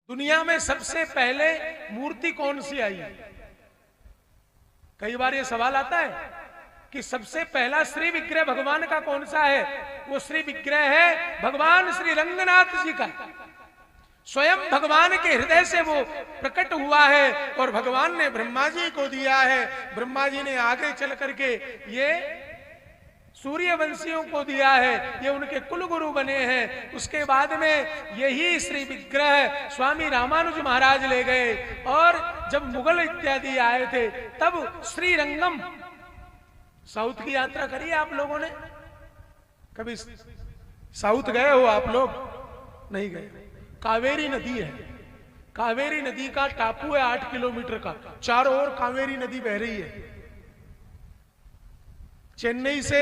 दुनिया में सबसे पहले मूर्ति कौन सी आई? कई बार ये सवाल आता है कि सबसे पहला श्री विग्रह भगवान का कौन सा है? वो श्री विग्रह है भगवान श्री रंगनाथ जी का। स्वयं भगवान के हृदय से वो प्रकट हुआ है और भगवान ने ब्रह्मा जी को दिया है। ब्रह्मा जी ने आगे चल करके ये सूर्यवंशियों को दिया है, ये उनके कुल गुरु बने हैं। उसके बाद में यही श्री विग्रह स्वामी रामानुज महाराज ले गए और जब मुगल इत्यादि आए थे तब श्री रंगम। साउथ की यात्रा करी आप लोगों ने? कभी साउथ गए हो आप लोग? नहीं गए। कावेरी नदी है, कावेरी नदी का टापू है 8 किलोमीटर का, चारों ओर कावेरी नदी बह रही है। चेन्नई से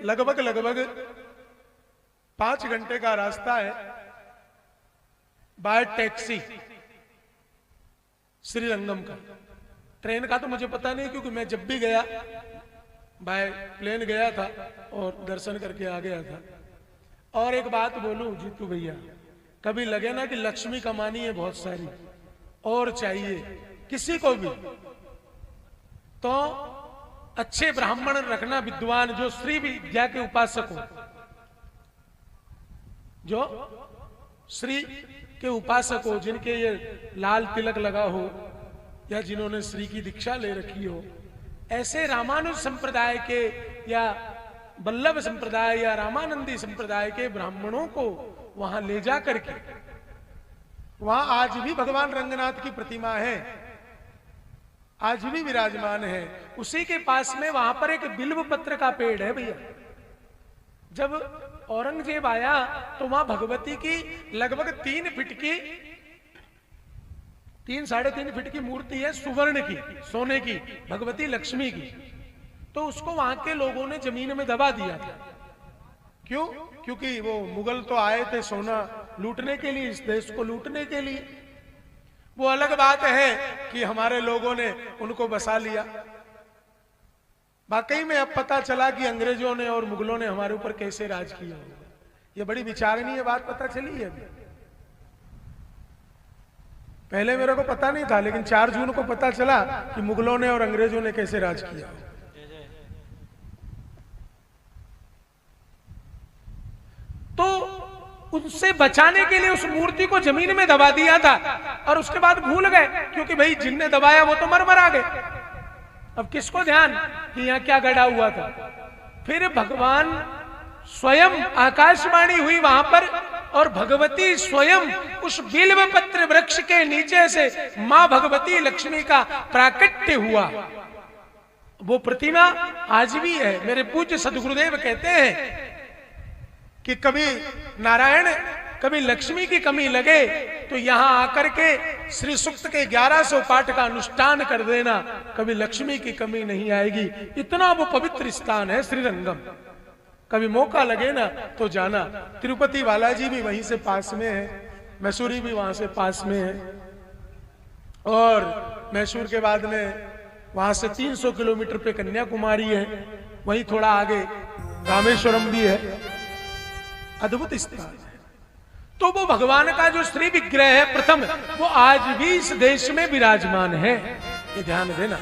लगभग 5 घंटे का रास्ता है बाय टैक्सी श्रीरंगम का। ट्रेन का तो मुझे पता नहीं, क्योंकि मैं जब भी गया बाय प्लेन गया था और दर्शन करके आ गया था। और एक बात बोलूं जीतू भैया, कभी लगे ना कि लक्ष्मी कमानी है बहुत सारी और चाहिए किसी को भी, तो अच्छे ब्राह्मण रखना, विद्वान, जो श्री विद्या के उपासक हो, जो श्री के उपासक हो, जिनके ये लाल तिलक लगा हो या जिन्होंने श्री की दीक्षा ले रखी हो, ऐसे रामानुज संप्रदाय के या वल्लभ संप्रदाय या रामानंदी संप्रदाय के ब्राह्मणों को वहां ले जा करके, वहां आज भी भगवान रंगनाथ की प्रतिमा है, आज भी विराजमान है। उसी के पास में वहां पर एक बिल्व पत्र का पेड़ है भैया। जब औरंगजेब आया तो वहां भगवती की लगभग 3 फीट की, 3-3.5 फीट की मूर्ति है, सुवर्ण की, सोने की, भगवती लक्ष्मी की। तो उसको वहां के लोगों ने जमीन में दबा दिया था। क्यों? क्योंकि वो मुगल तो आए थे सोना लूटने के लिए, इस देश को लूटने के लिए। वो अलग बात है कि हमारे लोगों ने उनको बसा लिया। वाकई में अब पता चला कि अंग्रेजों ने और मुगलों ने हमारे ऊपर कैसे राज किया। ये बड़ी विचारणीय बात पता चली है। पहले मेरे को पता नहीं था, लेकिन 4 जून को पता चला कि मुगलों ने और अंग्रेजों ने कैसे राज किया। तो उनसे बचाने के लिए उस मूर्ति को जमीन में दबा दिया था और उसके बाद भूल गए, क्योंकि भाई जिनने दबाया वो तो मर गए। अब किसको ध्यान कि यहां क्या गड़ा हुआ था। फिर भगवान स्वयं, आकाशवाणी हुई वहां पर और भगवती स्वयं उस बिल्व पत्र वृक्ष के नीचे से मां भगवती लक्ष्मी का प्राकट्य हुआ। वो प्रतिमा आज भी है। मेरे पूज्य सदगुरुदेव कहते हैं कि कभी नारायण, कभी लक्ष्मी की कमी लगे तो यहां आकर के श्री सूक्त के 1100 पाठ का अनुष्ठान कर देना, कभी लक्ष्मी की कमी नहीं आएगी। इतना वो पवित्र स्थान है श्रीरंगम। कभी मौका लगे ना तो जाना। तिरुपति बालाजी भी वहीं से पास में है, मैसूरी भी वहां से पास में है, और मैसूर के बाद में वहां से 300 किलोमीटर पे कन्याकुमारी है, वहीं थोड़ा आगे रामेश्वरम भी है। अद्भुत स्थान है। तो वो भगवान का जो श्री विग्रह है प्रथम, वो आज भी इस देश में विराजमान है। ये ध्यान देना।